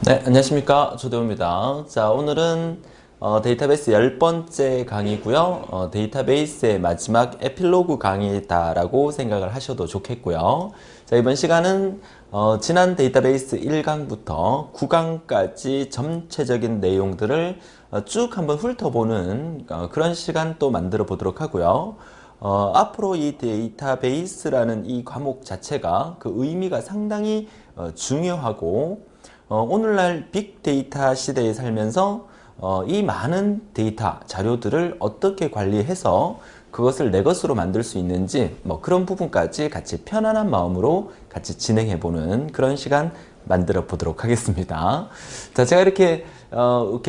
네, 안녕하십니까. 조대호입니다. 자, 오늘은 데이터베이스 10번째 강의고요. 데이터베이스의 마지막 에필로그 강의다라고 생각을 하셔도 좋겠고요. 자, 이번 시간은 지난 데이터베이스 1강부터 9강까지 전체적인 내용들을 쭉 한번 훑어보는 그런 시간 또 만들어 보도록 하고요. 앞으로 이 데이터베이스라는 이 과목 자체가 그 의미가 상당히 중요하고 오늘날 빅데이터 시대에 살면서 이 많은 데이터, 자료들을 어떻게 관리해서 그것을 내 것으로 만들 수 있는지 뭐 그런 부분까지 같이 편안한 마음으로 같이 진행해보는 그런 시간 만들어 보도록 하겠습니다. 자, 제가 이렇게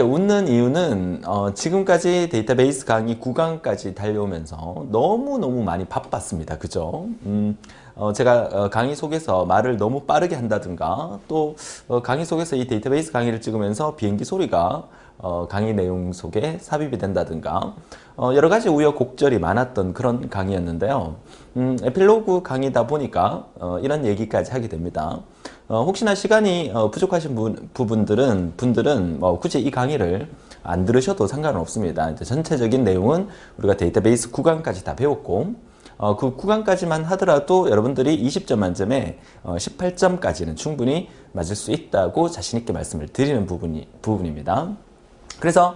웃는 이유는 지금까지 데이터베이스 강의 9강까지 달려오면서 너무너무 많이 바빴습니다. 그죠? 제가 강의 속에서 말을 너무 빠르게 한다든가 또 강의 속에서 이 데이터베이스 강의를 찍으면서 비행기 소리가 강의 내용 속에 삽입이 된다든가 여러 가지 우여곡절이 많았던 그런 강의였는데요. 에필로그 강의다 보니까 이런 얘기까지 하게 됩니다. 혹시나 시간이 부족하신 분들은 굳이 이 강의를 안 들으셔도 상관은 없습니다. 전체적인 내용은 우리가 데이터베이스 9강까지 다 배웠고 그 구간까지만 하더라도 여러분들이 20점 만점에 18점까지는 충분히 맞을 수 있다고 자신있게 말씀을 드리는 부분입니다. 그래서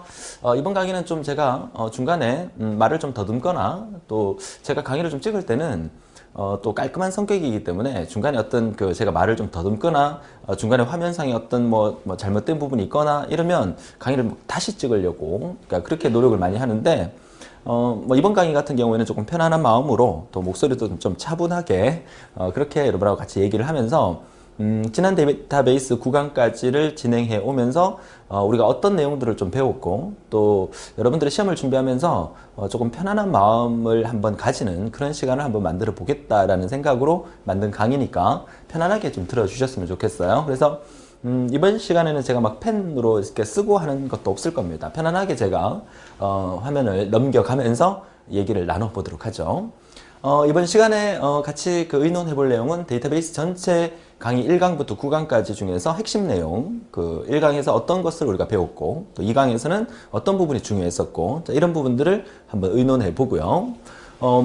이번 강의는 좀 제가 중간에 말을 좀 더듬거나 또 제가 강의를 좀 찍을 때는 또 깔끔한 성격이기 때문에 중간에 어떤 제가 말을 좀 더듬거나 중간에 화면상에 어떤 뭐 잘못된 부분이 있거나 이러면 강의를 다시 찍으려고 그러니까 그렇게 노력을 많이 하는데 뭐 이번 강의 같은 경우에는 조금 편안한 마음으로 또 목소리도 좀 차분하게 그렇게 여러분하고 같이 얘기를 하면서 지난 데이터베이스 9강까지를 진행해 오면서 우리가 어떤 내용들을 좀 배웠고 또 여러분들의 시험을 준비하면서 조금 편안한 마음을 한번 가지는 그런 시간을 한번 만들어 보겠다라는 생각으로 만든 강의니까 편안하게 좀 들어주셨으면 좋겠어요. 그래서 이번 시간에는 제가 막 펜으로 이렇게 쓰고 하는 것도 없을 겁니다. 편안하게 제가 화면을 넘겨가면서 얘기를 나눠보도록 하죠. 이번 시간에 같이 의논해 볼 내용은 데이터베이스 전체 강의 1강부터 9강까지 중에서 핵심 내용, 1강에서 어떤 것을 우리가 배웠고 또 2강에서는 어떤 부분이 중요했었고 자, 이런 부분들을 한번 의논해 보고요.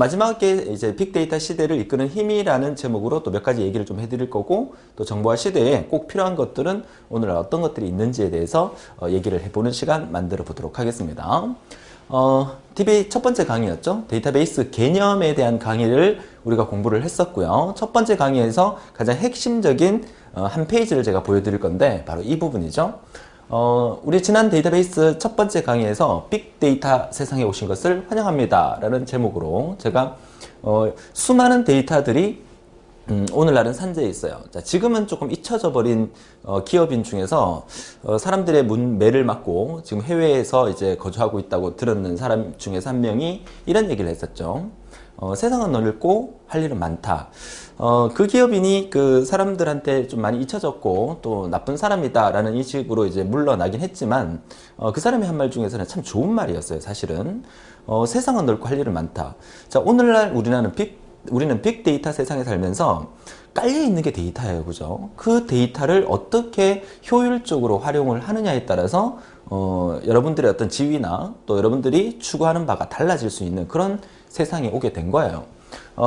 마지막에 이제 빅데이터 시대를 이끄는 힘이라는 제목으로 또 몇 가지 얘기를 좀 해드릴 거고 또 정보화 시대에 꼭 필요한 것들은 오늘 어떤 것들이 있는지에 대해서 얘기를 해보는 시간 만들어 보도록 하겠습니다. DB 첫 번째 강의였죠. 데이터베이스 개념에 대한 강의를 우리가 공부를 했었고요. 첫 번째 강의에서 가장 핵심적인 한 페이지를 제가 보여드릴 건데 바로 이 부분이죠. 우리 지난 데이터베이스 첫 번째 강의에서 빅데이터 세상에 오신 것을 환영합니다 라는 제목으로 제가 수많은 데이터들이 오늘날은 산재해 있어요. 자, 지금은 조금 잊혀져 버린 기업인 중에서 사람들의 매를 맞고 지금 해외에서 이제 거주하고 있다고 들었는 사람 중에서 한 명이 이런 얘기를 했었죠. 세상은 넓고 할 일은 많다. 그 기업인이 그 사람들한테 좀 많이 잊혀졌고 또 나쁜 사람이다라는 인식으로 이제 물러나긴 했지만 그 사람이 한 말 중에서는 참 좋은 말이었어요. 사실은 세상은 넓고 할 일은 많다. 자, 오늘날 우리는 빅데이터 세상에 살면서 깔려있는 게 데이터예요. 그죠? 그 데이터를 어떻게 효율적으로 활용을 하느냐에 따라서 여러분들의 어떤 지위나 또 여러분들이 추구하는 바가 달라질 수 있는 그런 세상에 오게 된 거예요.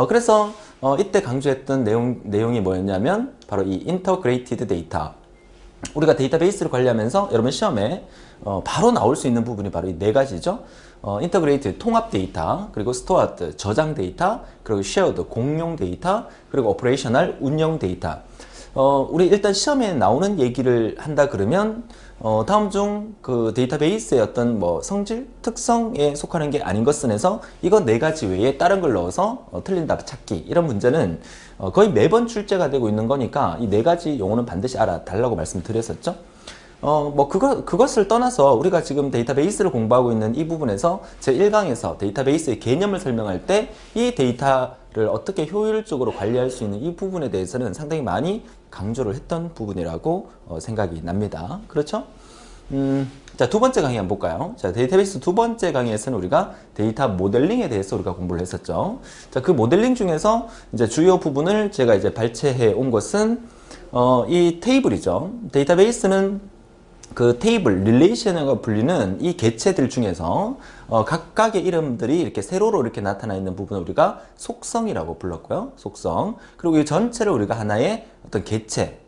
그래서 이때 강조했던 내용이 뭐였냐면 바로 이 인터그레이티드 데이터. 우리가 데이터베이스를 관리하면서 여러분 시험에 바로 나올 수 있는 부분이 바로 이 네 가지죠. 인터그레이트 통합 데이터, 그리고 스토어드 저장 데이터, 그리고 쉐어드 공용 데이터, 그리고 오퍼레이셔널 운영 데이터. 우리 일단 시험에 나오는 얘기를 한다 그러면 다음 중 그 데이터베이스의 어떤 뭐 성질, 특성에 속하는 게 아닌 것은 해서 이거 네 가지 외에 다른 걸 넣어서 틀린 답 찾기 이런 문제는 거의 매번 출제가 되고 있는 거니까 이 네 가지 용어는 반드시 알아달라고 말씀드렸었죠. 그것을 떠나서 우리가 지금 데이터베이스를 공부하고 있는 이 부분에서 제1강에서 데이터베이스의 개념을 설명할 때 이 데이터를 어떻게 효율적으로 관리할 수 있는 이 부분에 대해서는 상당히 많이 강조를 했던 부분이라고 생각이 납니다. 그렇죠? 자, 두 번째 강의 한번 볼까요? 자, 데이터베이스 두 번째 강의에서는 우리가 데이터 모델링에 대해서 우리가 공부를 했었죠. 자, 그 모델링 중에서 이제 주요 부분을 제가 이제 발췌해 온 것은 이 테이블이죠. 데이터베이스는 그 테이블, 릴레이션이라고 불리는 이 개체들 중에서 각각의 이름들이 이렇게 세로로 이렇게 나타나 있는 부분을 우리가 속성이라고 불렀고요. 속성. 그리고 이 전체를 우리가 하나의 어떤 개체,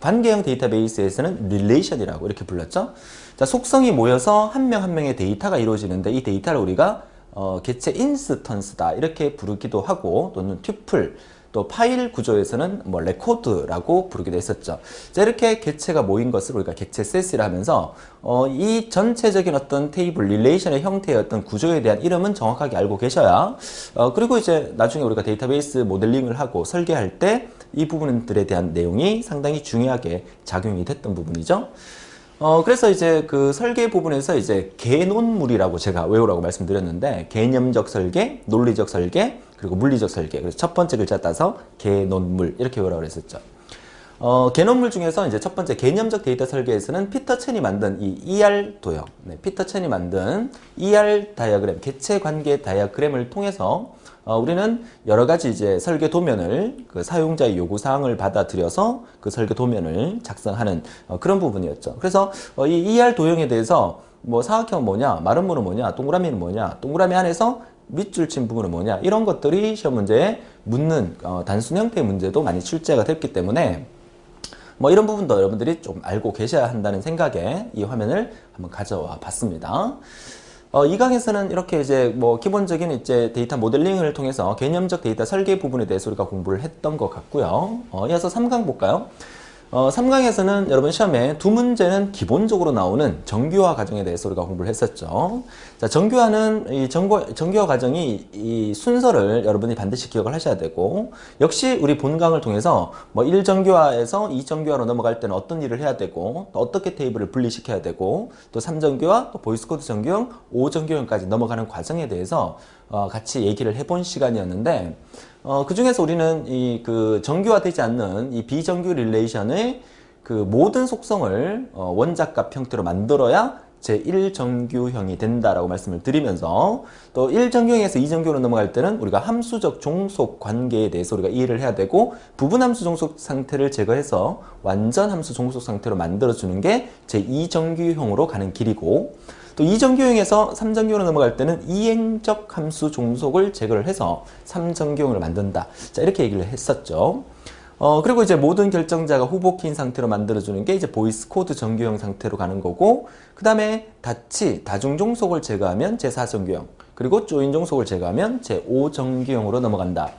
관계형 데이터베이스에서는 릴레이션이라고 이렇게 불렀죠. 자, 속성이 모여서 한 명 한 명의 데이터가 이루어지는데 이 데이터를 우리가 개체 인스턴스다 이렇게 부르기도 하고 또는 튜플, 또 파일 구조에서는 뭐 레코드라고 부르기도 했었죠. 자, 이렇게 개체가 모인 것을 우리가 개체 셋이라 하면서 이 전체적인 어떤 테이블 릴레이션의 형태의 어떤 구조에 대한 이름은 정확하게 알고 계셔야 그리고 이제 나중에 우리가 데이터베이스 모델링을 하고 설계할 때 이 부분들에 대한 내용이 상당히 중요하게 작용이 됐던 부분이죠. 그래서 이제 그 설계 부분에서 이제 개논물이라고 제가 외우라고 말씀드렸는데, 개념적 설계, 논리적 설계, 그리고 물리적 설계. 그래서 첫 번째 글자 따서 개논물 이렇게 외우라고 했었죠. 개념물 중에서 이제 첫 번째 개념적 데이터 설계에서는 피터 첸이 만든 이 ER 도형, 피터 첸이 만든 ER 다이어그램, 개체 관계 다이어그램을 통해서 우리는 여러 가지 이제 설계 도면을 그 사용자의 요구 사항을 받아들여서 그 설계 도면을 작성하는 그런 부분이었죠. 그래서 이 ER 도형에 대해서 뭐 사각형은 뭐냐, 마름모는 뭐냐, 동그라미는 뭐냐, 동그라미 안에서 밑줄 친 부분은 뭐냐, 이런 것들이 시험 문제에 묻는 단순 형태의 문제도 많이 출제가 됐기 때문에 뭐 이런 부분도 여러분들이 좀 알고 계셔야 한다는 생각에 이 화면을 한번 가져와 봤습니다. 이 강에서는 이렇게 이제 뭐 기본적인 이제 데이터 모델링을 통해서 개념적 데이터 설계 부분에 대해서 우리가 공부를 했던 것 같고요. 이어서 3강 볼까요? 3강에서는 여러분 시험에 두 문제는 기본적으로 나오는 정규화 과정에 대해서 우리가 공부를 했었죠. 자, 정규화는 이 정규화 과정이 이 순서를 여러분이 반드시 기억을 하셔야 되고, 역시 우리 본강을 통해서 뭐 1정규화에서 2정규화로 넘어갈 때는 어떤 일을 해야 되고, 또 어떻게 테이블을 분리시켜야 되고, 또 3정규화, 또 보이스코드 정규형, 5정규형까지 넘어가는 과정에 대해서 같이 얘기를 해본 시간이었는데, 그 중에서 우리는 이 그 정규화되지 않는 이 비정규 릴레이션의 그 모든 속성을 원자값 형태로 만들어야 제1정규형이 된다라고 말씀을 드리면서, 또 1정규형에서 2정규로 넘어갈 때는 우리가 함수적 종속 관계에 대해서 우리가 이해를 해야 되고, 부분 함수 종속 상태를 제거해서 완전 함수 종속 상태로 만들어주는 게 제2정규형으로 가는 길이고, 또 2정규형에서 3정규형으로 넘어갈 때는 이행적 함수 종속을 제거를 해서 3정규형을 만든다. 자, 이렇게 얘기를 했었죠. 그리고 이제 모든 결정자가 후보키인 상태로 만들어주는 게 이제 보이스 코드 정규형 상태로 가는 거고, 그 다음에 다중 종속을 제거하면 제4정규형, 그리고 조인 종속을 제거하면 제5정규형으로 넘어간다.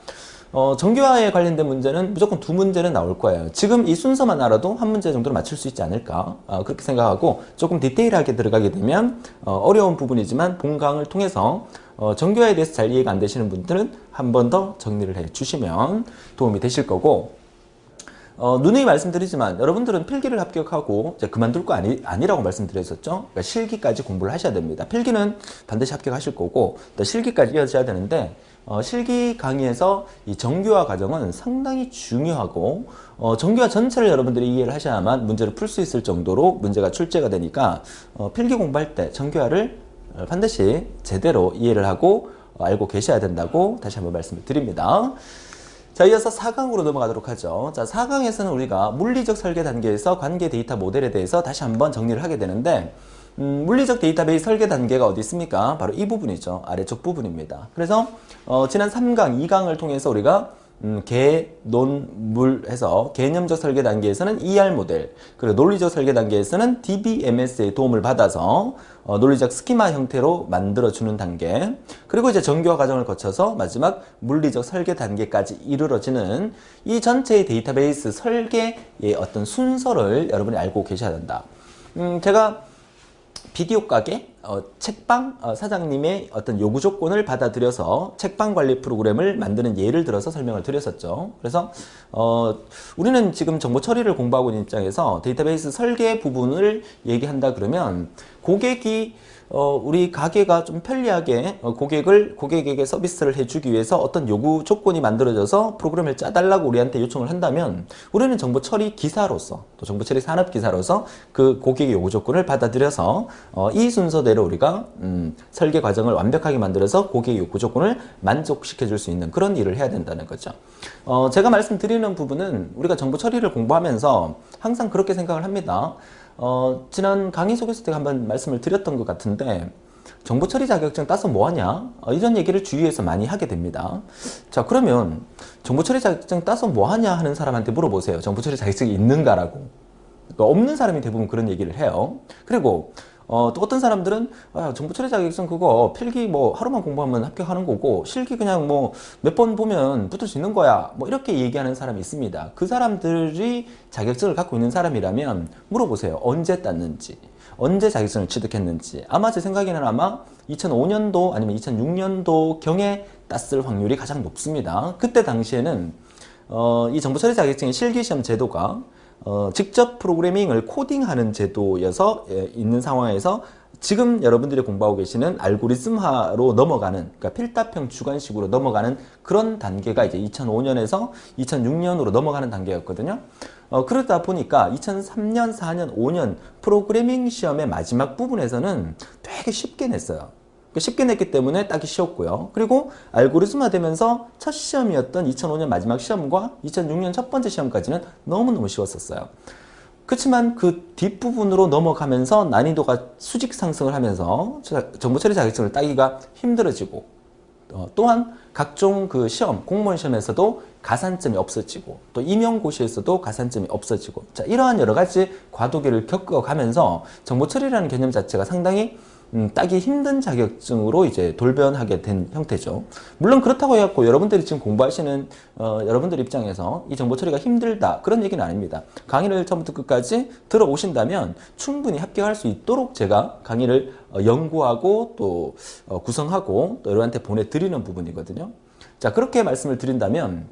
정규화에 관련된 문제는 무조건 두 문제는 나올 거예요. 지금 이 순서만 알아도 한 문제 정도는 맞출 수 있지 않을까, 그렇게 생각하고, 조금 디테일하게 들어가게 되면 어려운 부분이지만 본강을 통해서 정규화에 대해서 잘 이해가 안 되시는 분들은 한 번 더 정리를 해 주시면 도움이 되실 거고, 누누이 말씀드리지만 여러분들은 필기를 합격하고 이제 그만둘 거 아니라고 말씀드렸었죠. 그러니까 실기까지 공부를 하셔야 됩니다. 필기는 반드시 합격하실 거고, 또 실기까지 이어져야 되는데, 실기 강의에서 이 정규화 과정은 상당히 중요하고, 정규화 전체를 여러분들이 이해를 하셔야만 문제를 풀 수 있을 정도로 문제가 출제가 되니까, 필기 공부할 때 정규화를 반드시 제대로 이해를 하고 알고 계셔야 된다고 다시 한번 말씀을 드립니다. 자, 이어서 4강으로 넘어가도록 하죠. 자, 4강에서는 우리가 물리적 설계 단계에서 관계 데이터 모델에 대해서 다시 한번 정리를 하게 되는데, 물리적 데이터베이스 설계 단계가 어디 있습니까? 바로 이 부분이죠. 아래쪽 부분입니다. 그래서 지난 3강, 2강을 통해서 우리가 개, 논, 물 해서 개념적 설계 단계에서는 ER 모델, 그리고 논리적 설계 단계에서는 DBMS의 도움을 받아서 논리적 스키마 형태로 만들어주는 단계, 그리고 이제 정규화 과정을 거쳐서 마지막 물리적 설계 단계까지 이르러지는 이 전체의 데이터베이스 설계의 어떤 순서를 여러분이 알고 계셔야 된다. 제가 비디오 가게 책방 사장님의 어떤 요구 조건을 받아들여서 책방 관리 프로그램을 만드는 예를 들어서 설명을 드렸었죠. 그래서 우리는 지금 정보 처리를 공부하고 있는 입장에서 데이터베이스 설계 부분을 얘기한다 그러면, 고객이 우리 가게가 좀 편리하게 고객에게 서비스를 해주기 위해서 어떤 요구 조건이 만들어져서 프로그램을 짜달라고 우리한테 요청을 한다면, 우리는 정보 처리 기사로서, 또 정보 처리 산업 기사로서 그 고객의 요구 조건을 받아들여서 이 순서대로 우리가 설계 과정을 완벽하게 만들어서 고객의 요구 조건을 만족시켜 줄 수 있는 그런 일을 해야 된다는 거죠. 제가 말씀드리는 부분은 우리가 정보 처리를 공부하면서 항상 그렇게 생각을 합니다. 지난 강의 속에서 제가 한번 말씀을 드렸던 것 같은데 정보처리 자격증 따서 뭐하냐? 이런 얘기를 주위에서 많이 하게 됩니다. 자, 그러면 정보처리 자격증 따서 뭐하냐 하는 사람한테 물어보세요. 정보처리 자격증이 있는가라고. 그러니까 없는 사람이 대부분 그런 얘기를 해요. 그리고 또 어떤 사람들은 정보처리 자격증 그거 필기 뭐 하루만 공부하면 합격하는 거고 실기 그냥 뭐 몇 번 보면 붙을 수 있는 거야 뭐 이렇게 얘기하는 사람이 있습니다. 그 사람들이 자격증을 갖고 있는 사람이라면 물어보세요. 언제 땄는지, 언제 자격증을 취득했는지. 아마 제 생각에는 아마 2005년도 아니면 2006년도 경에 땄을 확률이 가장 높습니다. 그때 당시에는 이 정보처리 자격증의 실기시험 제도가 직접 프로그래밍을 코딩하는 제도여서 있는 상황에서 지금 여러분들이 공부하고 계시는 알고리즘화로 넘어가는, 그러니까 필답형 주관식으로 넘어가는 그런 단계가 이제 2005년에서 2006년으로 넘어가는 단계였거든요. 그러다 보니까 2003년, 4년, 5년 프로그래밍 시험의 마지막 부분에서는 되게 쉽게 냈어요. 쉽게 냈기 때문에 따기 쉬웠고요. 그리고 알고리즘화 되면서 첫 시험이었던 2005년 마지막 시험과 2006년 첫 번째 시험까지는 너무너무 쉬웠었어요. 그렇지만 그 뒷부분으로 넘어가면서 난이도가 수직 상승을 하면서 정보처리 자격증을 따기가 힘들어지고 또한 각종 그 시험, 공무원 시험에서도 가산점이 없어지고 또 임용고시에서도 가산점이 없어지고 자, 이러한 여러 가지 과도기를 겪어가면서 정보처리라는 개념 자체가 상당히 따기 힘든 자격증으로 이제 돌변하게 된 형태죠. 물론 그렇다고 해갖고 여러분들이 지금 공부하시는 여러분들 입장에서 이 정보 처리가 힘들다 그런 얘기는 아닙니다. 강의를 처음부터 끝까지 들어오신다면 충분히 합격할 수 있도록 제가 강의를 연구하고 또 구성하고 또 여러분한테 보내드리는 부분이거든요. 자, 그렇게 말씀을 드린다면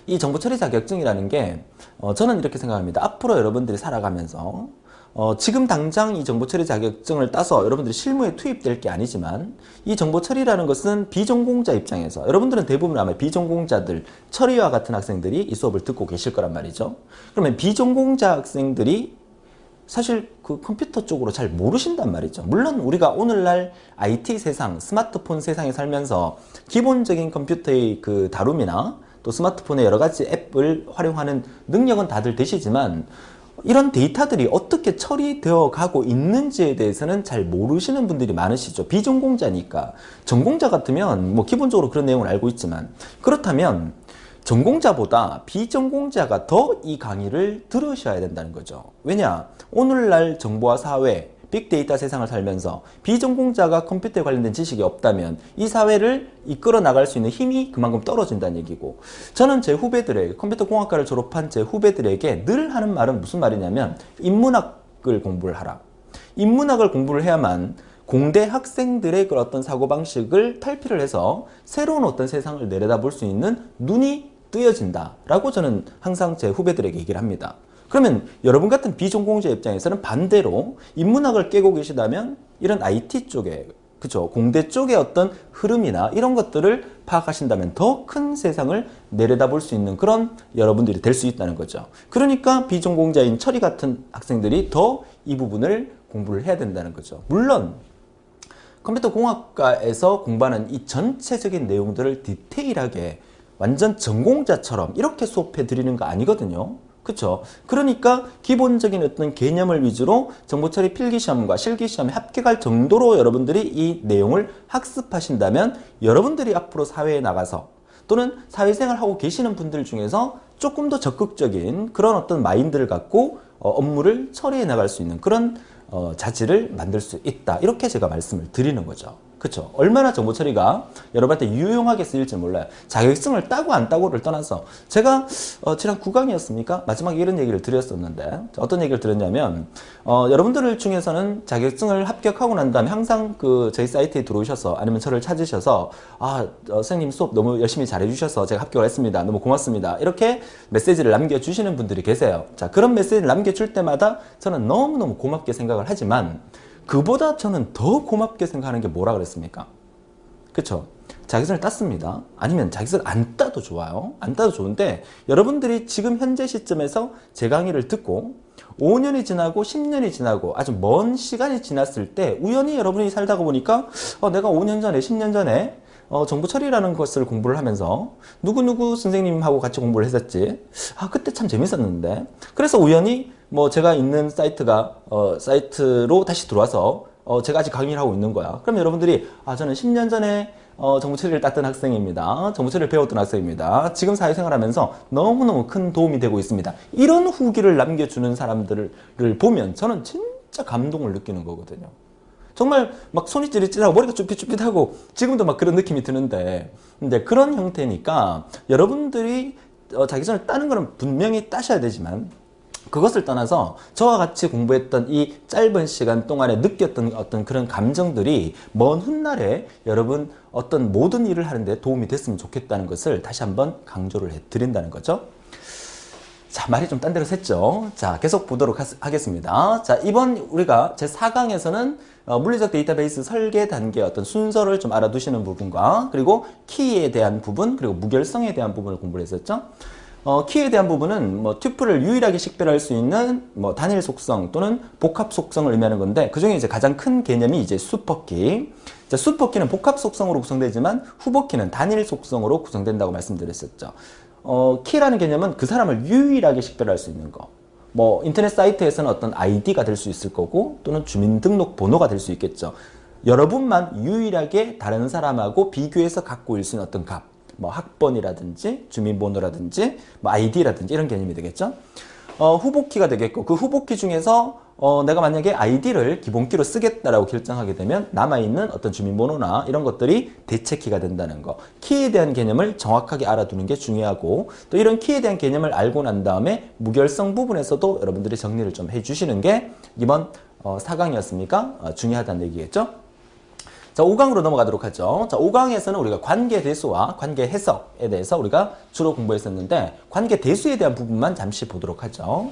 이 정보 처리 자격증이라는 게 저는 이렇게 생각합니다. 앞으로 여러분들이 살아가면서 지금 당장 이 정보처리 자격증을 따서 여러분들이 실무에 투입될 게 아니지만 이 정보처리라는 것은 비전공자 입장에서 여러분들은 대부분 아마 비전공자들, 처리와 같은 학생들이 이 수업을 듣고 계실 거란 말이죠. 그러면 비전공자 학생들이 사실 그 컴퓨터 쪽으로 잘 모르신단 말이죠. 물론 우리가 오늘날 IT 세상, 스마트폰 세상에 살면서 기본적인 컴퓨터의 그 다룸이나 또 스마트폰의 여러 가지 앱을 활용하는 능력은 다들 되시지만 이런 데이터들이 어떻게 처리되어 가고 있는지에 대해서는 잘 모르시는 분들이 많으시죠. 비전공자니까. 전공자 같으면 뭐 기본적으로 그런 내용을 알고 있지만 그렇다면 전공자보다 비전공자가 더 이 강의를 들으셔야 된다는 거죠. 왜냐? 오늘날 정보화 사회, 빅데이터 세상을 살면서 비전공자가 컴퓨터에 관련된 지식이 없다면 이 사회를 이끌어 나갈 수 있는 힘이 그만큼 떨어진다는 얘기고 저는 제 후배들에게 컴퓨터 공학과를 졸업한 제 후배들에게 늘 하는 말은 무슨 말이냐면 인문학을 공부를 하라. 인문학을 공부를 해야만 공대 학생들의 그런 어떤 사고방식을 탈피를 해서 새로운 어떤 세상을 내려다볼 수 있는 눈이 뜨여진다 라고 저는 항상 제 후배들에게 얘기를 합니다. 그러면 여러분 같은 비전공자 입장에서는 반대로 인문학을 깨고 계시다면 이런 IT 쪽에 그쵸 공대 쪽의 어떤 흐름이나 이런 것들을 파악하신다면 더 큰 세상을 내려다볼 수 있는 그런 여러분들이 될 수 있다는 거죠. 그러니까 비전공자인 철이 같은 학생들이 더 이 부분을 공부를 해야 된다는 거죠. 물론 컴퓨터 공학과에서 공부하는 이 전체적인 내용들을 디테일하게 완전 전공자처럼 이렇게 수업해 드리는 거 아니거든요. 그쵸? 그러니까 기본적인 어떤 개념을 위주로 정보처리 필기시험과 실기시험에 합격할 정도로 여러분들이 이 내용을 학습하신다면 여러분들이 앞으로 사회에 나가서 또는 사회생활 하고 계시는 분들 중에서 조금 더 적극적인 그런 어떤 마인드를 갖고 업무를 처리해 나갈 수 있는 그런 자질을 만들 수 있다. 이렇게 제가 말씀을 드리는 거죠. 그쵸? 얼마나 정보 처리가 여러분한테 유용하게 쓰일지 몰라요. 자격증을 따고 안 따고를 떠나서 제가 지난 9강이었습니까? 마지막에 이런 얘기를 드렸었는데 어떤 얘기를 드렸냐면 여러분들 중에서는 자격증을 합격하고 난 다음에 항상 그 저희 사이트에 들어오셔서 아니면 저를 찾으셔서 선생님 수업 너무 열심히 잘해 주셔서 제가 합격을 했습니다. 너무 고맙습니다. 이렇게 메시지를 남겨주시는 분들이 계세요. 자, 그런 메시지를 남겨줄 때마다 저는 너무너무 고맙게 생각을 하지만 그보다 저는 더 고맙게 생각하는 게 뭐라 그랬습니까? 그쵸? 자격증을 땄습니다. 아니면 자격증을 안 따도 좋아요. 안 따도 좋은데 여러분들이 지금 현재 시점에서 제 강의를 듣고 5년이 지나고 10년이 지나고 아주 먼 시간이 지났을 때 우연히 여러분이 살다가 보니까 내가 5년 전에 10년 전에 정보 처리라는 것을 공부를 하면서 누구누구 선생님하고 같이 공부를 했었지. 그때 참 재밌었는데. 그래서 우연히 뭐 제가 있는 사이트가 사이트로 다시 들어와서 제가 아직 강의를 하고 있는 거야. 그럼 여러분들이 저는 10년 전에 정부 처리를 땄던 학생입니다. 정부 처리를 배웠던 학생입니다. 지금 사회생활하면서 너무너무 큰 도움이 되고 있습니다. 이런 후기를 남겨주는 사람들을 보면 저는 진짜 감동을 느끼는 거거든요. 정말 막 손이 찌릿찌릿하고 머리가 쭈삣쭈삣하고 지금도 막 그런 느낌이 드는데, 근데 그런 형태니까 여러분들이 자기전을 따는 거는 분명히 따셔야 되지만, 그것을 떠나서 저와 같이 공부했던 이 짧은 시간 동안에 느꼈던 어떤 그런 감정들이 먼 훗날에 여러분 어떤 모든 일을 하는데 도움이 됐으면 좋겠다는 것을 다시 한번 강조를 해드린다는 거죠. 자, 말이 좀 딴 데로 샜죠. 자, 계속 보도록 하겠습니다. 자, 이번 우리가 제 4강에서는 물리적 데이터베이스 설계 단계 어떤 순서를 좀 알아두시는 부분과, 그리고 키에 대한 부분, 그리고 무결성에 대한 부분을 공부를 했었죠. 키에 대한 부분은 뭐 튜플을 유일하게 식별할 수 있는 뭐 단일 속성 또는 복합 속성을 의미하는 건데, 그 중에 이제 가장 큰 개념이 이제 슈퍼키. 자, 슈퍼키는 복합 속성으로 구성되지만 후보키는 단일 속성으로 구성된다고 말씀드렸었죠. 키라는 개념은 그 사람을 유일하게 식별할 수 있는 거. 뭐 인터넷 사이트에서는 어떤 아이디가 될 수 있을 거고, 또는 주민등록번호가 될 수 있겠죠. 여러분만 유일하게 다른 사람하고 비교해서 갖고 있을 수 있는 어떤 값, 뭐 학번이라든지 주민번호라든지 뭐 아이디라든지 이런 개념이 되겠죠. 후보키가 되겠고, 그 후보키 중에서 내가 만약에 아이디를 기본키로 쓰겠다라고 결정하게 되면 남아있는 어떤 주민번호나 이런 것들이 대체키가 된다는 거. 키에 대한 개념을 정확하게 알아두는 게 중요하고, 또 이런 키에 대한 개념을 알고 난 다음에 무결성 부분에서도 여러분들이 정리를 좀 해주시는 게 이번 4강이었으니까 중요하다는 얘기겠죠. 자, 5강으로 넘어가도록 하죠. 자, 5강에서는 우리가 관계 대수와 관계 해석에 대해서 우리가 주로 공부했었는데, 관계 대수에 대한 부분만 잠시 보도록 하죠.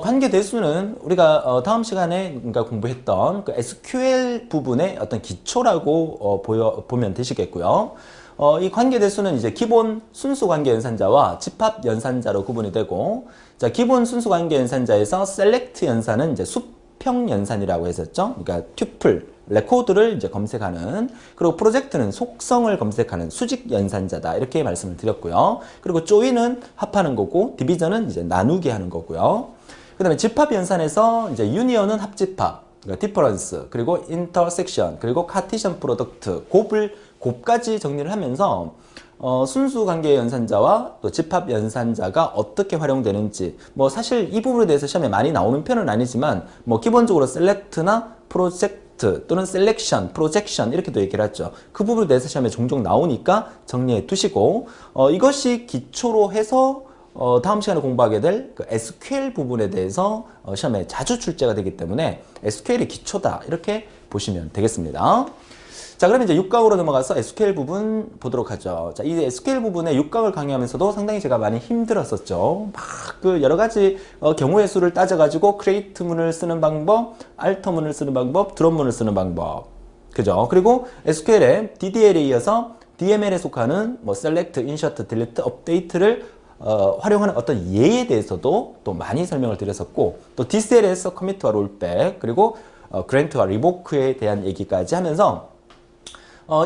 관계 대수는 우리가 다음 시간에 공부했던 그 SQL 부분의 어떤 기초라고 보면 되시겠고요. 이 관계 대수는 이제 기본 순수 관계 연산자와 집합 연산자로 구분이 되고, 자, 기본 순수 관계 연산자에서 셀렉트 연산은 이제 수평 연산이라고 했었죠. 그러니까 튜플, 레코드를 이제 검색하는, 그리고 프로젝트는 속성을 검색하는 수직 연산자다, 이렇게 말씀을 드렸고요. 그리고 조인은 합하는 거고, 디비전은 이제 나누기 하는 거고요. 그 다음에 집합 연산에서 이제 유니언은 합집합, 그러니까 디퍼런스, 그리고 인터섹션, 그리고 카티션 프로덕트, 곱까지 정리를 하면서 순수 관계 연산자와 또 집합 연산자가 어떻게 활용되는지, 뭐 사실 이 부분에 대해서 시험에 많이 나오는 편은 아니지만, 뭐 기본적으로 셀렉트나 프로젝트 또는 셀렉션, 프로젝션 이렇게도 얘기를 하죠. 그 부분에 대해서 시험에 종종 나오니까 정리해 두시고, 이것이 기초로 해서 다음 시간에 공부하게 될 그 SQL 부분에 대해서 시험에 자주 출제가 되기 때문에 SQL이 기초다, 이렇게 보시면 되겠습니다. 자, 그러면 이제 6강으로 넘어가서 SQL 부분 보도록 하죠. 자, 이 SQL 부분의 6강을 강의하면서도 상당히 제가 많이 힘들었었죠. 막 그 여러 가지 경우의 수를 따져가지고 크리에이트 문을 쓰는 방법, 알터 문을 쓰는 방법, 드롭 문을 쓰는 방법, 그죠? 그리고 SQL에 DDL에 이어서 DML에 속하는 뭐 셀렉트, 인셔트, 딜리트, 업데이트를 활용하는 어떤 예에 대해서도 또 많이 설명을 드렸었고, 또 DCL에서 커미트와 롤백, 그리고 그랜트와 리보크에 대한 얘기까지 하면서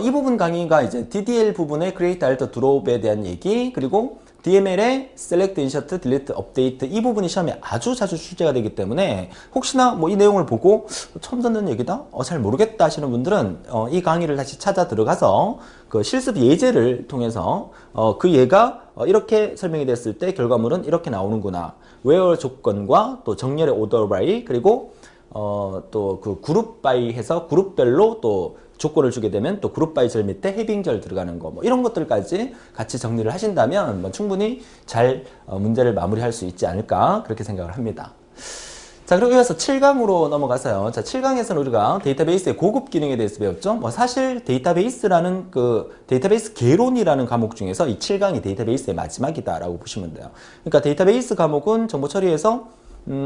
이 부분 강의가 이제 DDL 부분의 Create, Alter, Drop에 대한 얘기, 그리고 DML의 Select, Insert, Delete, Update, 이 부분이 시험에 아주 자주 출제가 되기 때문에 혹시나 뭐 이 내용을 보고 처음 듣는 얘기다? 잘 모르겠다 하시는 분들은 이 강의를 다시 찾아 들어가서 그 실습 예제를 통해서 그 예가 이렇게 설명이 됐을 때 결과물은 이렇게 나오는구나. where 조건과 또 정렬의 order by, 그리고 또 그 그룹 바이 해서 그룹별로 또 조건을 주게 되면 또 그룹 바이 절 밑에 헤빙절 들어가는 거, 뭐 이런 것들까지 같이 정리를 하신다면 뭐 충분히 잘 문제를 마무리할 수 있지 않을까, 그렇게 생각을 합니다. 자, 그리고 이어서 7강으로 넘어가서요. 자, 7강에서는 우리가 데이터베이스의 고급 기능에 대해서 배웠죠. 뭐 사실 데이터베이스라는 그 데이터베이스 개론이라는 과목 중에서 이 7강이 데이터베이스의 마지막이다라고 보시면 돼요. 그러니까 데이터베이스 과목은 정보 처리에서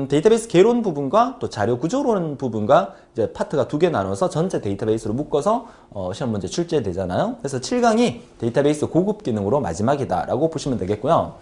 데이터베이스 개론 부분과 또 자료 구조론 부분과 이제 파트가 두 개 나눠서 전체 데이터베이스로 묶어서 시험 문제 출제되잖아요. 그래서 7강이 데이터베이스 고급 기능으로 마지막이다라고 보시면 되겠고요.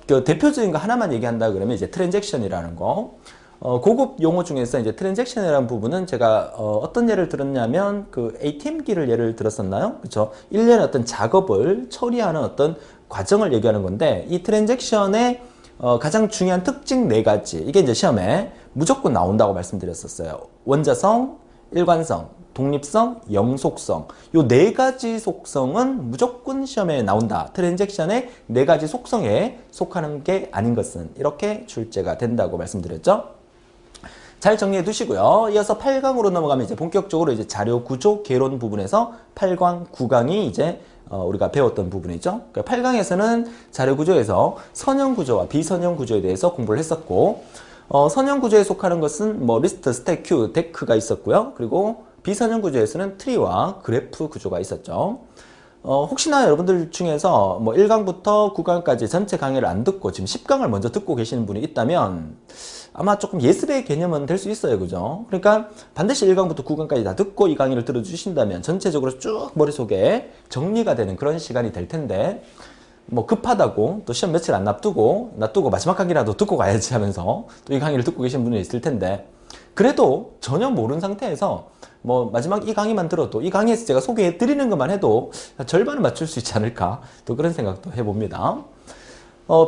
그 대표적인 거 하나만 얘기한다 그러면 이제 트랜잭션이라는 거. 고급 용어 중에서 이제 트랜잭션이라는 부분은 제가 어떤 예를 들었냐면 그 ATM기를 예를 들었었나요? 그렇죠? 일련의 어떤 작업을 처리하는 어떤 과정을 얘기하는 건데, 이 트랜잭션의 가장 중요한 특징 4가지. 이게 이제 시험에 무조건 나온다고 말씀드렸었어요. 원자성, 일관성, 독립성, 영속성. 요 4가지 속성은 무조건 시험에 나온다. 트랜잭션의 4가지 속성에 속하는 게 아닌 것은 이렇게 출제가 된다고 말씀드렸죠. 잘 정리해 두시고요. 이어서 8강으로 넘어가면 이제 본격적으로 이제 자료 구조 개론 부분에서 8강, 9강이 이제 우리가 배웠던 부분이죠. 그러니까 8강에서는 자료 구조에서 선형 구조와 비선형 구조에 대해서 공부를 했었고, 선형 구조에 속하는 것은 뭐 리스트, 스택, 큐, 데크가 있었고요. 그리고 비선형 구조에서는 트리와 그래프 구조가 있었죠. 혹시나 여러분들 중에서 뭐 1강부터 9강까지 전체 강의를 안 듣고 지금 10강을 먼저 듣고 계시는 분이 있다면 아마 조금 예습의 개념은 될 수 있어요. 그죠? 그러니까 반드시 1강부터 9강까지 다 듣고 이 강의를 들어주신다면 전체적으로 쭉 머릿속에 정리가 되는 그런 시간이 될 텐데, 뭐 급하다고 또 시험 며칠 안 놔두고 마지막 강의라도 듣고 가야지 하면서 또 이 강의를 듣고 계신 분이 있을 텐데, 그래도 전혀 모르는 상태에서 뭐 마지막 이 강의만 들어도 이 강의에서 제가 소개해 드리는 것만 해도 절반은 맞출 수 있지 않을까, 또 그런 생각도 해봅니다.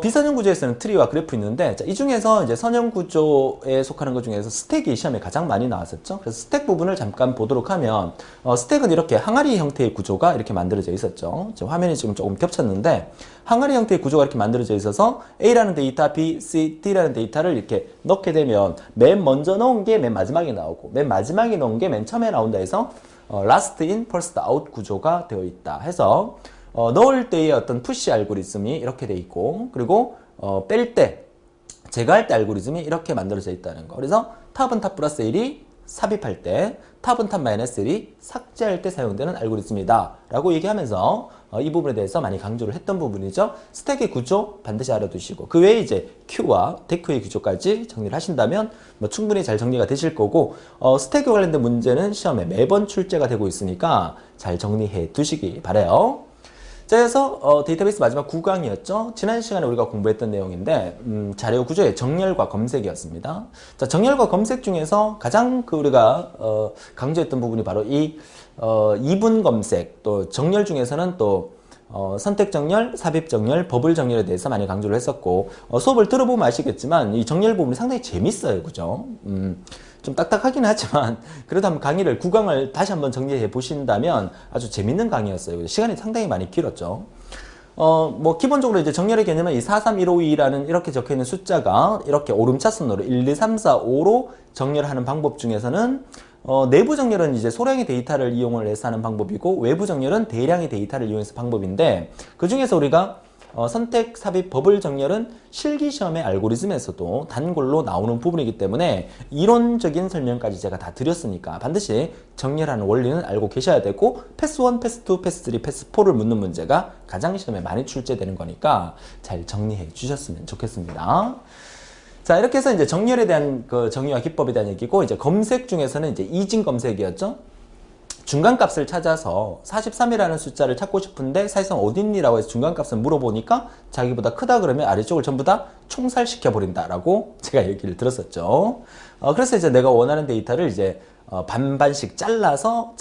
비선형 구조에서는 트리와 그래프 있는데, 자, 이 중에서 이제 선형 구조에 속하는 것 중에서 스택이 시험에 가장 많이 나왔었죠. 그래서 스택 부분을 잠깐 보도록 하면, 스택은 이렇게 항아리 형태의 구조가 이렇게 만들어져 있었죠. 화면이 지금 조금 겹쳤는데, 항아리 형태의 구조가 이렇게 만들어져 있어서 A라는 데이터, B, C, D라는 데이터를 이렇게 넣게 되면 맨 먼저 넣은 게 맨 마지막에 나오고, 맨 마지막에 넣은 게 맨 처음에 나온다 해서 last in, first out 구조가 되어 있다 해서 넣을 때의 어떤 푸시 알고리즘이 이렇게 돼 있고, 그리고 뺄 때, 제거할 때 알고리즘이 이렇게 만들어져 있다는 거. 그래서 탑은 탑 플러스 1이 삽입할 때, 탑은 탑 마이너스 1이 삭제할 때 사용되는 알고리즘이다 라고 얘기하면서 이 부분에 대해서 많이 강조를 했던 부분이죠. 스택의 구조 반드시 알아두시고, 그 외에 이제 Q와 데크의 구조까지 정리를 하신다면 뭐 충분히 잘 정리가 되실 거고, 스택에 관련된 문제는 시험에 매번 출제가 되고 있으니까 잘 정리해 두시기 바라요. 자, 그래서 데이터베이스 마지막 9강이었죠. 지난 시간에 우리가 공부했던 내용인데, 자료 구조의 정렬과 검색이었습니다. 자, 정렬과 검색 중에서 가장 우리가 강조했던 부분이 바로 이 이분 검색, 또 정렬 중에서는 또 선택 정렬, 삽입 정렬, 버블 정렬에 대해서 많이 강조를 했었고, 수업을 들어보면 아시겠지만 이 정렬 부분이 상당히 재밌어요. 그죠? 좀 딱딱하긴 하지만 그래도 한번 강의를 9강을 다시 한번 정리해 보신다면 아주 재밌는 강의였어요. 시간이 상당히 많이 길었죠. 뭐 기본적으로 이제 정렬의 개념은 이 43152라는 이렇게 적혀 있는 숫자가 이렇게 오름차순으로 1, 2, 3, 4, 5로 정렬하는 방법 중에서는 내부 정렬은 이제 소량의 데이터를 이용을 해서 하는 방법이고, 외부 정렬은 대량의 데이터를 이용해서 방법인데, 그 중에서 우리가 선택, 삽입, 버블 정렬은 실기시험의 알고리즘에서도 단골로 나오는 부분이기 때문에 이론적인 설명까지 제가 다 드렸으니까 반드시 정렬하는 원리는 알고 계셔야 되고, 패스 1, 패스 2, 패스 3, 패스 4를 묻는 문제가 가장 시험에 많이 출제되는 거니까 잘 정리해 주셨으면 좋겠습니다. 자, 이렇게 해서 이제 정렬에 대한 그 정의와 기법에 대한 얘기고, 이제 검색 중에서는 이제 이진 검색이었죠. 중간값을 찾아서 43이라는 숫자를 찾고 싶은데 사실상 어딨니라고 해서 중간값을 물어보니까 자기보다 크다 그러면 아래쪽을 전부 다 총살시켜 버린다라고 제가 얘기를 들었었죠. 그래서 이제 내가 원하는 데이터를 이제 반반씩 잘라서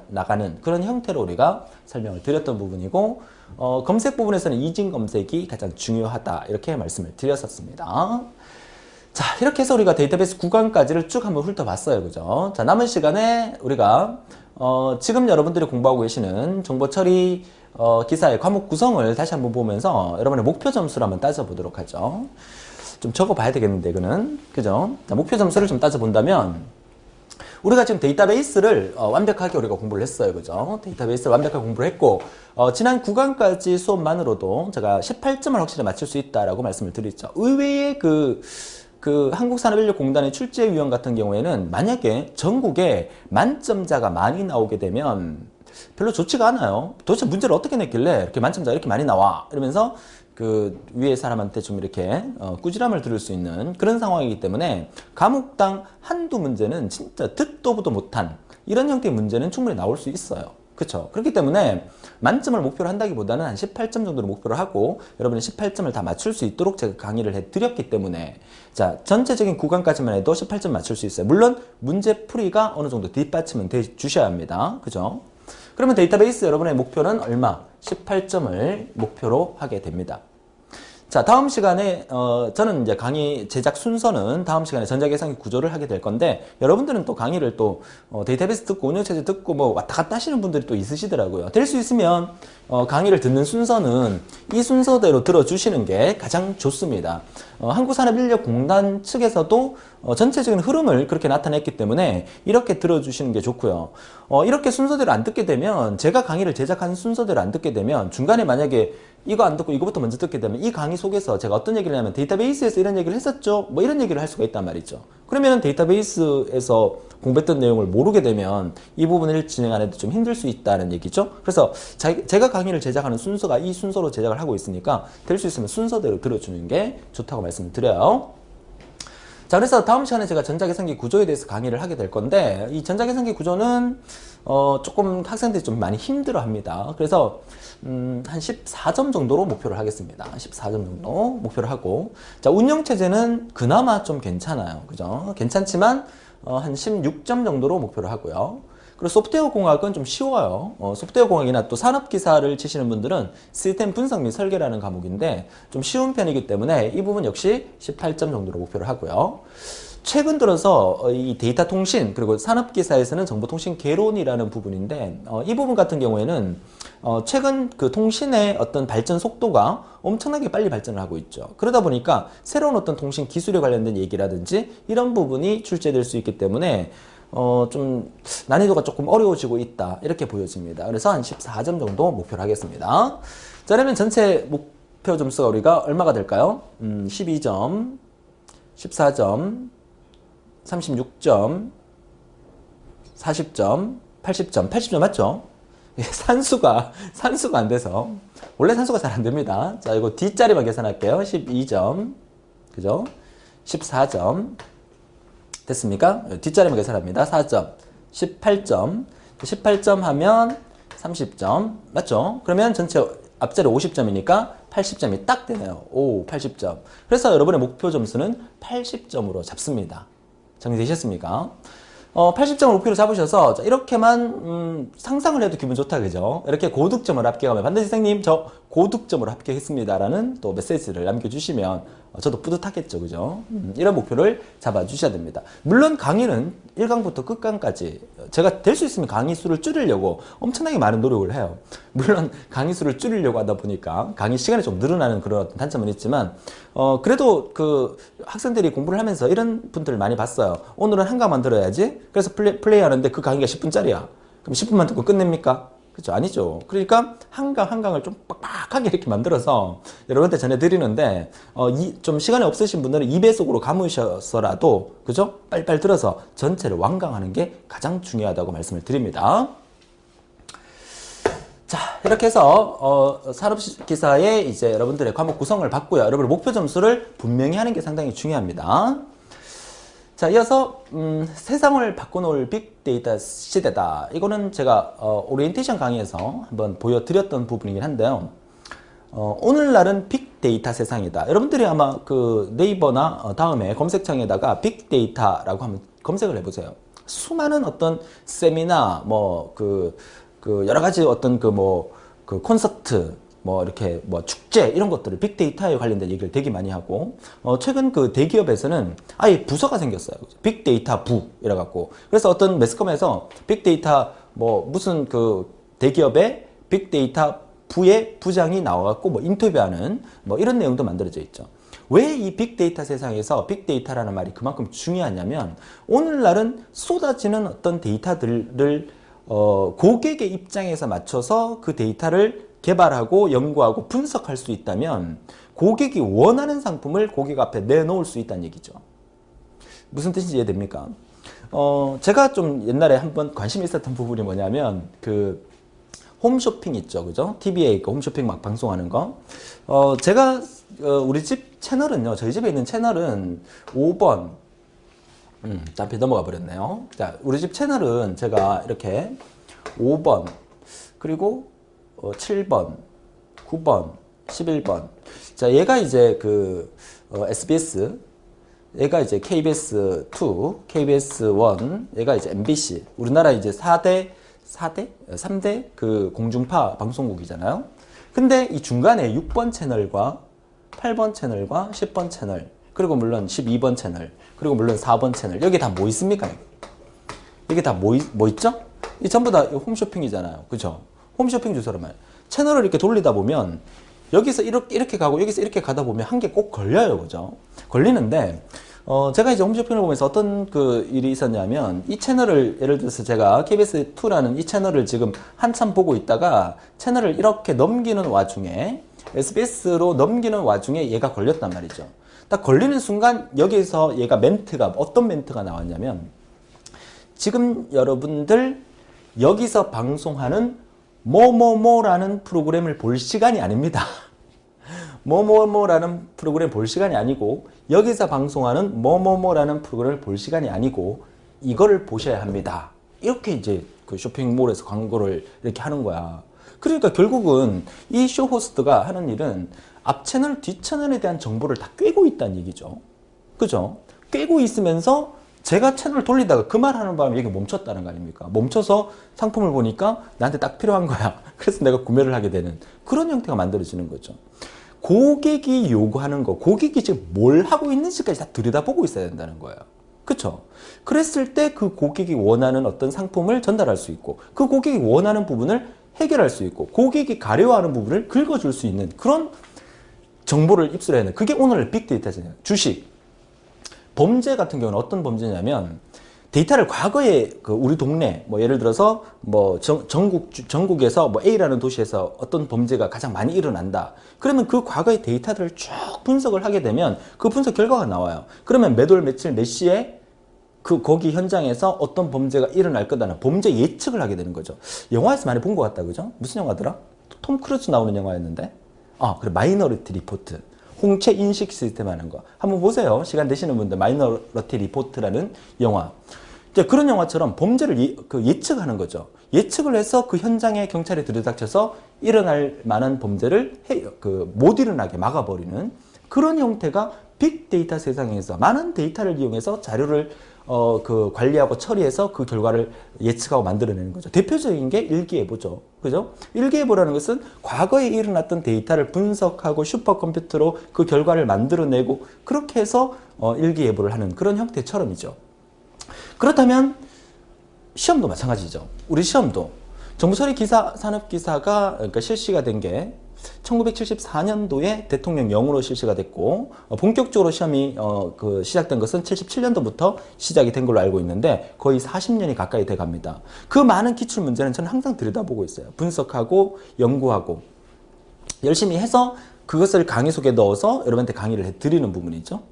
나가는 그런 형태로 우리가 설명을 드렸던 부분이고, 검색 부분에서는 이진 검색이 가장 중요하다 이렇게 말씀을 드렸었습니다. 자, 이렇게 해서 우리가 데이터베이스 9강까지를 쭉 한번 훑어봤어요. 그죠? 자, 남은 시간에 우리가 지금 여러분들이 공부하고 계시는 정보 처리 기사의 과목 구성을 다시 한번 보면서 여러분의 목표 점수를 한번 따져보도록 하죠. 좀 적어봐야 되겠는데, 이거는. 그죠? 자, 목표 점수를 좀 따져본다면, 우리가 지금 데이터베이스를 완벽하게 우리가 공부를 했어요. 그죠? 데이터베이스를 완벽하게 공부를 했고, 지난 9강까지 수업만으로도 제가 18점을 확실히 맞출 수 있다라고 말씀을 드렸죠. 의외의 그 한국산업인력공단의 출제위원 같은 경우에는 만약에 전국에 만점자가 많이 나오게 되면 별로 좋지가 않아요. 도대체 문제를 어떻게 냈길래 이렇게 만점자가 이렇게 많이 나와? 이러면서 그 위에 사람한테 좀 이렇게 꾸지람을 들을 수 있는 그런 상황이기 때문에 과목당 한두 문제는 진짜 듣도 보도 못한 이런 형태의 문제는 충분히 나올 수 있어요. 그렇죠. 그렇기 때문에 만점을 목표로 한다기보다는 한 18점 정도를 목표로 하고 여러분이 18점을 다 맞출 수 있도록 제가 강의를 해드렸기 때문에, 자, 전체적인 구간까지만 해도 18점 맞출 수 있어요. 물론 문제 풀이가 어느 정도 뒷받침은 돼 주셔야 합니다. 그죠? 그러면 데이터베이스 여러분의 목표는 얼마? 18점을 목표로 하게 됩니다. 자, 다음 시간에 저는 이제 강의 제작 순서는 다음 시간에 전자계산기 구조를 하게 될 건데, 여러분들은 또 강의를 또 데이터베이스 듣고 운영체제 듣고 뭐 왔다 갔다 하시는 분들이 또 있으시더라고요. 될 수 있으면 강의를 듣는 순서는 이 순서대로 들어주시는 게 가장 좋습니다. 한국산업인력공단 측에서도 전체적인 흐름을 그렇게 나타냈기 때문에 이렇게 들어주시는 게 좋고요. 이렇게 순서대로 안 듣게 되면, 제가 강의를 제작하는 순서대로 안 듣게 되면, 중간에 만약에 이거 안 듣고 이거부터 먼저 듣게 되면 이 강의 속에서 제가 어떤 얘기를 하냐면 데이터베이스에서 이런 얘기를 했었죠? 뭐 이런 얘기를 할 수가 있단 말이죠. 그러면 데이터베이스에서 공부했던 내용을 모르게 되면 이 부분을 진행하는 데 좀 힘들 수 있다는 얘기죠. 그래서 제가 강의를 제작하는 순서가 이 순서로 제작을 하고 있으니까 될 수 있으면 순서대로 들어주는 게 좋다고 말씀을 드려요. 자, 그래서 다음 시간에 제가 전자계산기 구조에 대해서 강의를 하게 될 건데, 이 전자계산기 구조는 조금 학생들이 좀 많이 힘들어 합니다. 그래서 한 14점 정도로 목표를 하겠습니다. 14점 정도 목표를 하고, 자, 운영체제는 그나마 좀 괜찮아요. 그죠? 괜찮지만 한 16점 정도로 목표를 하고요. 그리고 소프트웨어 공학은 좀 쉬워요. 소프트웨어 공학이나 또 산업기사를 치시는 분들은 시스템 분석 및 설계라는 과목인데 좀 쉬운 편이기 때문에 이 부분 역시 18점 정도로 목표를 하고요. 최근 들어서 이 데이터 통신 그리고 산업기사에서는 정보통신 개론이라는 부분인데, 이 부분 같은 경우에는 최근 그 통신의 어떤 발전 속도가 엄청나게 빨리 발전을 하고 있죠. 그러다 보니까 새로운 어떤 통신 기술에 관련된 얘기라든지 이런 부분이 출제될 수 있기 때문에 좀 난이도가 조금 어려워지고 있다, 이렇게 보여집니다. 그래서 한 14점 정도 목표를 하겠습니다. 자, 그러면 전체 목표 점수가 우리가 얼마가 될까요? 12점, 14점, 36점, 40점, 80점, 80점 맞죠? 산수가 안 돼서, 원래 산수가 잘 안 됩니다. 자, 이거 뒷자리만 계산할게요. 12점, 그죠? 14점, 됐습니까? 뒷자리만 계산합니다. 4점, 18점, 18점 하면 30점, 맞죠? 그러면 전체 앞자리 50점이니까 80점이 딱 되네요. 오, 80점. 그래서 여러분의 목표 점수는 80점으로 잡습니다. 정리되셨습니까? 80점을 목표로 잡으셔서, 자, 이렇게만 상상을 해도 기분 좋다, 그죠? 이렇게 고득점을 합격하면 반드시 선생님 저 고득점으로 합격했습니다 라는 또 메시지를 남겨주시면 저도 뿌듯하겠죠, 그죠? 이런 목표를 잡아주셔야 됩니다. 물론 강의는 1강부터 끝강까지 제가 될 수 있으면 강의 수를 줄이려고 엄청나게 많은 노력을 해요. 물론 강의 수를 줄이려고 하다 보니까 강의 시간이 좀 늘어나는 그런 단점은 있지만, 그래도 그 학생들이 공부를 하면서 이런 분들을 많이 봤어요. 오늘은 한 강만 들어야지. 그래서 플레이 하는데 그 강의가 10분짜리야. 그럼 10분만 듣고 끝냅니까? 그렇죠? 아니죠. 그러니까 한 강을 좀 빡빡하게 이렇게 만들어서 여러분한테 전해드리는데, 좀 시간이 없으신 분들은 2배속으로 감으셔서라도, 그죠? 빨리빨리 들어서 전체를 완강하는 게 가장 중요하다고 말씀을 드립니다. 자, 이렇게 해서 산업기사의 이제 여러분들의 과목 구성을 봤고요. 여러분의 목표 점수를 분명히 하는 게 상당히 중요합니다. 자, 이어서 세상을 바꿔놓을 빅데이터 시대다. 이거는 제가 오리엔테이션 강의에서 한번 보여드렸던 부분이긴 한데요. 오늘날은 빅데이터 세상이다. 여러분들이 아마 그 네이버나 다음에 검색창에다가 빅데이터라고 한번 검색을 해보세요. 수많은 어떤 세미나, 여러 가지 어떤 그 콘서트, 이렇게 축제 이런 것들을 빅데이터에 관련된 얘기를 되게 많이 하고, 최근 그 대기업에서는 아예 부서가 생겼어요. 빅데이터 부 이래갖고. 그래서 어떤 매스컴에서 빅데이터 무슨 그 대기업의 빅데이터 부의 부장이 나와갖고 인터뷰하는 이런 내용도 만들어져 있죠. 왜 이 빅데이터 세상에서 빅데이터라는 말이 그만큼 중요하냐면, 오늘날은 쏟아지는 어떤 데이터들을 고객의 입장에서 맞춰서 그 데이터를 개발하고 연구하고 분석할 수 있다면 고객이 원하는 상품을 고객 앞에 내놓을 수 있다는 얘기죠. 무슨 뜻인지 이해됩니까? 제가 좀 옛날에 한번 관심이 있었던 부분이 뭐냐면, 그 홈쇼핑 있죠, 그죠? TV에 그 홈쇼핑 막 방송하는 거. 제가 우리 집 채널은요, 저희 집에 있는 채널은 5번. 앞에 넘어가 버렸네요. 자, 우리 집 채널은 제가 이렇게 5번, 그리고 7번, 9번, 11번. 자, 얘가 이제 그 SBS, 얘가 이제 KBS 2, KBS 1, 얘가 이제 MBC. 우리나라 이제 3대 그 공중파 방송국이잖아요. 근데 이 중간에 6번 채널과 8번 채널과 10번 채널, 그리고 물론 12번 채널, 그리고 물론 4번 채널. 여기 다 뭐 있습니까? 이게 다 뭐 있죠? 이 전부 다 홈쇼핑이잖아요. 그죠? 홈쇼핑 주소란 말이에요. 채널을 이렇게 돌리다 보면 여기서 이렇게 가고 여기서 이렇게 가다 보면 한 개 꼭 걸려요. 그죠? 걸리는데 제가 이제 홈쇼핑을 보면서 어떤 그 일이 있었냐면 이 채널을 예를 들어서 제가 KBS2라는 이 채널을 지금 한참 보고 있다가 채널을 이렇게 넘기는 와중에 SBS로 넘기는 와중에 얘가 걸렸단 말이죠. 딱 걸리는 순간 여기서 얘가 멘트가 어떤 멘트가 나왔냐면 지금 여러분들 여기서 방송하는 뭐뭐뭐라는 프로그램을 볼 시간이 아닙니다. 뭐뭐뭐라는 프로그램 볼 시간이 아니고 여기서 방송하는 뭐뭐뭐라는 프로그램을 볼 시간이 아니고 이거를 보셔야 합니다. 이렇게 이제 그 쇼핑몰에서 광고를 이렇게 하는 거야. 그러니까 결국은 이 쇼 호스트가 하는 일은 앞 채널, 뒷 채널에 대한 정보를 다 꿰고 있다는 얘기죠. 그죠? 꿰고 있으면서 제가 채널 돌리다가 그 말 하는 바람에 이게 멈췄다는 거 아닙니까? 멈춰서 상품을 보니까 나한테 딱 필요한 거야. 그래서 내가 구매를 하게 되는 그런 형태가 만들어지는 거죠. 고객이 요구하는 거, 고객이 지금 뭘 하고 있는지까지 다 들여다보고 있어야 된다는 거예요. 그쵸? 그랬을 때 그 고객이 원하는 어떤 상품을 전달할 수 있고 그 고객이 원하는 부분을 해결할 수 있고 고객이 가려워하는 부분을 긁어줄 수 있는 그런 정보를 입수해야 하는 그게 오늘의 빅데이터잖아요. 주식. 범죄 같은 경우는 어떤 범죄냐면 데이터를 과거에 그 우리 동네 뭐 예를 들어서 뭐 전국에서 뭐 A라는 도시에서 어떤 범죄가 가장 많이 일어난다. 그러면 그 과거의 데이터들을 쭉 분석을 하게 되면 그 분석 결과가 나와요. 그러면 몇 월 며칠 몇 시에 그 거기 현장에서 어떤 범죄가 일어날 거다는 범죄 예측을 하게 되는 거죠. 영화에서 많이 본 것 같다, 그죠? 무슨 영화더라? 톰 크루즈 나오는 영화였는데. 아, 그래 마이너리티 리포트. 홍채 인식 시스템 하는 거. 한번 보세요. 시간 되시는 분들 마이너리티 리포트라는 영화. 이제 그런 영화처럼 범죄를 예측하는 거죠. 예측을 해서 그 현장에 경찰이 들이닥쳐서 일어날 만한 범죄를 못 일어나게 막아버리는 그런 형태가 빅데이터 세상에서 많은 데이터를 이용해서 자료를 관리하고 처리해서 그 결과를 예측하고 만들어내는 거죠. 대표적인 게 일기예보죠. 그죠? 일기예보라는 것은 과거에 일어났던 데이터를 분석하고 슈퍼컴퓨터로 그 결과를 만들어내고 그렇게 해서 일기예보를 하는 그런 형태처럼이죠. 그렇다면 시험도 마찬가지죠. 우리 시험도 정부처리 기사, 산업기사가 그러니까 실시가 된 게 1974년도에 대통령령으로 실시가 됐고 본격적으로 시험이 시작된 것은 77년도부터 시작이 된 걸로 알고 있는데 거의 40년이 가까이 돼 갑니다. 그 많은 기출 문제는 저는 항상 들여다보고 있어요. 분석하고 연구하고 열심히 해서 그것을 강의 속에 넣어서 여러분한테 강의를 해드리는 부분이죠.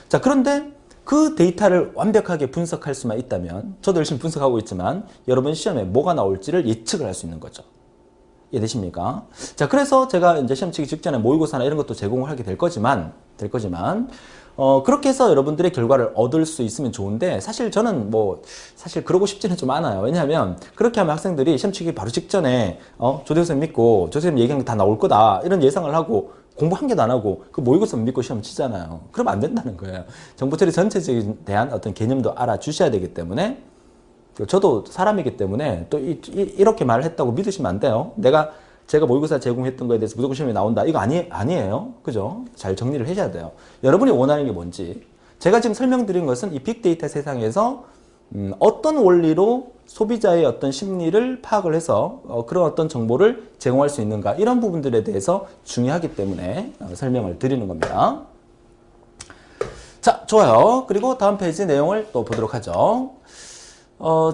자, 그런데 그 데이터를 완벽하게 분석할 수만 있다면 저도 열심히 분석하고 있지만 여러분 시험에 뭐가 나올지를 예측을 할 수 있는 거죠. 이해되십니까? 자, 그래서 제가 이제 시험 치기 직전에 모의고사나 이런 것도 제공을 하게 될 거지만 그렇게 해서 여러분들의 결과를 얻을 수 있으면 좋은데 사실 저는 사실 그러고 싶지는 좀 않아요. 왜냐하면 그렇게 하면 학생들이 시험 치기 바로 직전에 조대 선생님 믿고 조 선생님 얘기한 게 다 나올 거다 이런 예상을 하고 공부 한 개도 안 하고 그 모의고사 믿고 시험 치잖아요. 그러면 안 된다는 거예요. 정보 처리 전체적인 대한 어떤 개념도 알아주셔야 되기 때문에 저도 사람이기 때문에 또 이렇게 말을 했다고 믿으시면 안 돼요. 제가 모의고사 제공했던 거에 대해서 무조건 시험이 나온다. 이거 아니에요. 그죠? 잘 정리를 하셔야 돼요. 여러분이 원하는 게 뭔지. 제가 지금 설명드린 것은 이 빅데이터 세상에서 어떤 원리로 소비자의 어떤 심리를 파악을 해서 그런 어떤 정보를 제공할 수 있는가 이런 부분들에 대해서 중요하기 때문에 설명을 드리는 겁니다. 자, 좋아요. 그리고 다음 페이지 내용을 또 보도록 하죠.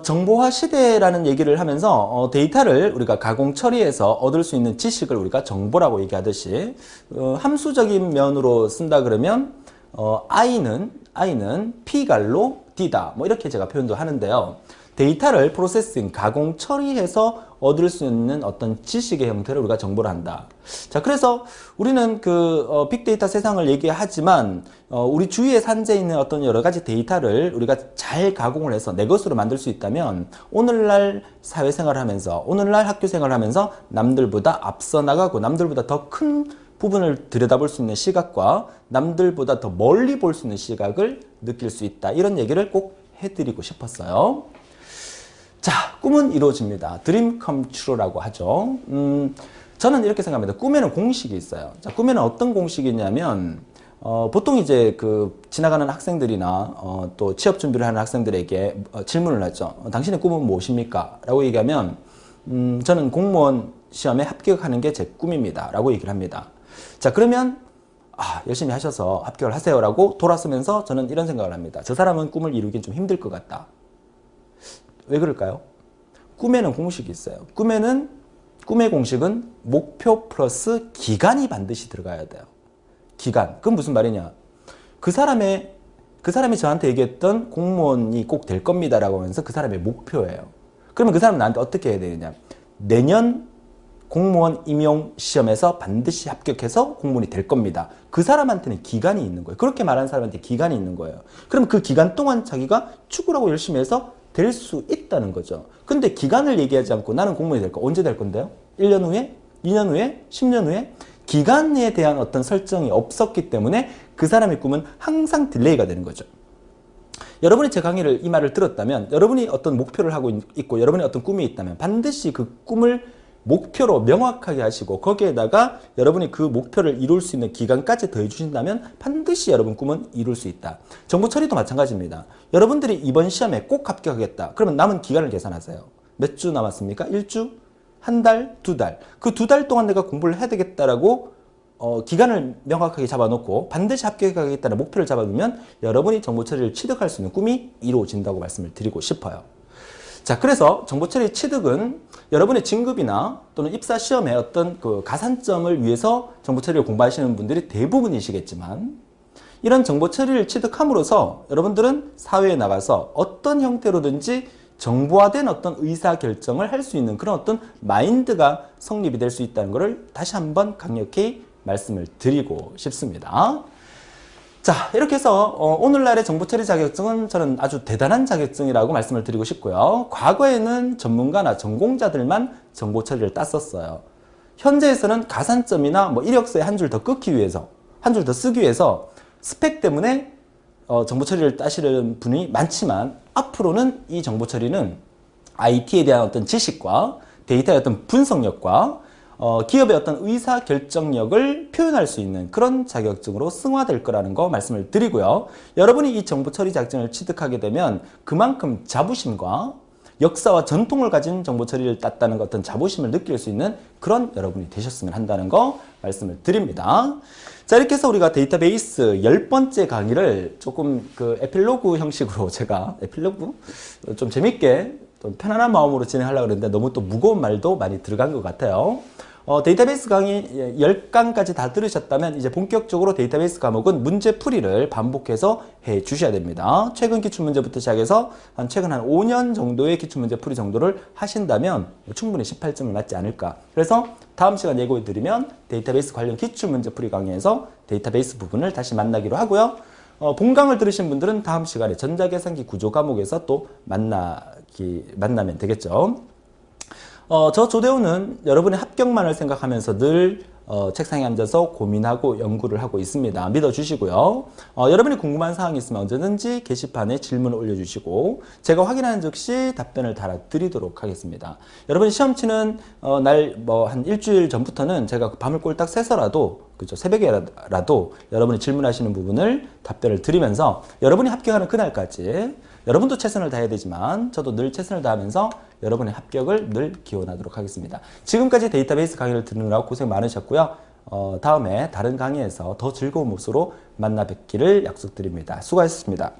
정보화 시대라는 얘기를 하면서 데이터를 우리가 가공 처리해서 얻을 수 있는 지식을 우리가 정보라고 얘기하듯이 함수적인 면으로 쓴다 그러면 I는 P갈로 D다 뭐 이렇게 제가 표현도 하는데요. 데이터를 프로세싱, 가공 처리해서 얻을 수 있는 어떤 지식의 형태를 우리가 정보를 한다. 자, 그래서 우리는 빅데이터 세상을 얘기하지만 우리 주위에 산재해 있는 어떤 여러 가지 데이터를 우리가 잘 가공을 해서 내 것으로 만들 수 있다면 오늘날 사회생활을 하면서 오늘날 학교생활을 하면서 남들보다 앞서 나가고 남들보다 더 큰 부분을 들여다볼 수 있는 시각과 남들보다 더 멀리 볼 수 있는 시각을 느낄 수 있다. 이런 얘기를 꼭 해드리고 싶었어요. 자, 꿈은 이루어집니다. Dream come true라고 하죠. 저는 이렇게 생각합니다. 꿈에는 공식이 있어요. 자, 꿈에는 어떤 공식이 있냐면 보통 이제 그 지나가는 학생들이나 또 취업 준비를 하는 학생들에게 질문을 하죠. 당신의 꿈은 무엇입니까? 라고 얘기하면 저는 공무원 시험에 합격하는 게 제 꿈입니다. 라고 얘기를 합니다. 자, 그러면 열심히 하셔서 합격을 하세요. 라고 돌아서면서 저는 이런 생각을 합니다. 저 사람은 꿈을 이루긴 좀 힘들 것 같다. 왜 그럴까요? 꿈에는 공식이 있어요. 꿈의 공식은 목표 플러스 기간이 반드시 들어가야 돼요. 기간. 그건 무슨 말이냐? 그 사람이 저한테 얘기했던 공무원이 꼭 될 겁니다. 라고 하면서 그 사람의 목표예요. 그러면 그 사람은 나한테 어떻게 해야 되느냐? 내년 공무원 임용 시험에서 반드시 합격해서 공무원이 될 겁니다. 그 사람한테는 기간이 있는 거예요. 그렇게 말하는 사람한테 기간이 있는 거예요. 그럼 그 기간 동안 자기가 축구를 하고 열심히 해서 될 수 있다는 거죠. 근데 기간을 얘기하지 않고 나는 공무원이 될 거 언제 될 건데요? 1년 후에? 2년 후에? 10년 후에? 기간에 대한 어떤 설정이 없었기 때문에 그 사람의 꿈은 항상 딜레이가 되는 거죠. 여러분이 제 강의를 이 말을 들었다면 여러분이 어떤 목표를 하고 있고 여러분이 어떤 꿈이 있다면 반드시 그 꿈을 목표로 명확하게 하시고 거기에다가 여러분이 그 목표를 이룰 수 있는 기간까지 더해 주신다면 반드시 여러분 꿈은 이룰 수 있다. 정보 처리도 마찬가지입니다. 여러분들이 이번 시험에 꼭 합격하겠다. 그러면 남은 기간을 계산하세요. 몇 주 남았습니까? 1주? 한 달? 2달? 그 2달 동안 내가 공부를 해야 되겠다라고 기간을 명확하게 잡아놓고 반드시 합격하겠다는 목표를 잡아두면 여러분이 정보 처리를 취득할 수 있는 꿈이 이루어진다고 말씀을 드리고 싶어요. 자, 그래서 정보 처리 취득은 여러분의 진급이나 또는 입사 시험에 어떤 그 가산점을 위해서 정보 처리를 공부하시는 분들이 대부분이시겠지만 이런 정보 처리를 취득함으로써 여러분들은 사회에 나가서 어떤 형태로든지 정보화된 어떤 의사결정을 할 수 있는 그런 어떤 마인드가 성립이 될 수 있다는 것을 다시 한번 강력히 말씀을 드리고 싶습니다. 자, 이렇게 해서 오늘날의 정보처리 자격증은 저는 아주 대단한 자격증이라고 말씀을 드리고 싶고요. 과거에는 전문가나 전공자들만 정보처리를 땄었어요. 현재에서는 가산점이나 뭐 이력서에 한 줄 더 끊기 위해서, 한 줄 더 쓰기 위해서 스펙 때문에 정보처리를 따시는 분이 많지만 앞으로는 이 정보처리는 IT에 대한 어떤 지식과 데이터의 어떤 분석력과 기업의 어떤 의사결정력을 표현할 수 있는 그런 자격증으로 승화될 거라는 거 말씀을 드리고요. 여러분이 이 정보처리 자격증을 취득하게 되면 그만큼 자부심과 역사와 전통을 가진 정보처리를 땄다는 어떤 자부심을 느낄 수 있는 그런 여러분이 되셨으면 한다는 거 말씀을 드립니다. 자, 이렇게 해서 우리가 데이터베이스 10번째 강의를 조금 그 에필로그 형식으로 제가 에필로그? 좀 재밌게 좀 편안한 마음으로 진행하려고 그랬는데 너무 또 무거운 말도 많이 들어간 것 같아요. 데이터베이스 강의 10강까지 다 들으셨다면 이제 본격적으로 데이터베이스 과목은 문제풀이를 반복해서 해 주셔야 됩니다. 최근 기출문제부터 시작해서 최근 한 5년 정도의 기출문제풀이 정도를 하신다면 충분히 18점을 맞지 않을까. 그래서 다음 시간 예고해 드리면 데이터베이스 관련 기출문제풀이 강의에서 데이터베이스 부분을 다시 만나기로 하고요. 본강을 들으신 분들은 다음 시간에 전자계산기 구조 과목에서 또 만나면 되겠죠. 저 조대호는 여러분의 합격만을 생각하면서 늘 책상에 앉아서 고민하고 연구를 하고 있습니다. 믿어주시고요. 여러분이 궁금한 사항이 있으면 언제든지 게시판에 질문을 올려주시고 제가 확인하는 즉시 답변을 달아드리도록 하겠습니다. 여러분이 시험 치는 날 뭐 한 일주일 전부터는 제가 밤을 꼴딱 새서라도 그죠, 새벽에라도 여러분이 질문하시는 부분을 답변을 드리면서 여러분이 합격하는 그날까지 여러분도 최선을 다해야 되지만 저도 늘 최선을 다하면서 여러분의 합격을 늘 기원하도록 하겠습니다. 지금까지 데이터베이스 강의를 듣느라고 고생 많으셨고요. 다음에 다른 강의에서 더 즐거운 모습으로 만나 뵙기를 약속드립니다. 수고하셨습니다.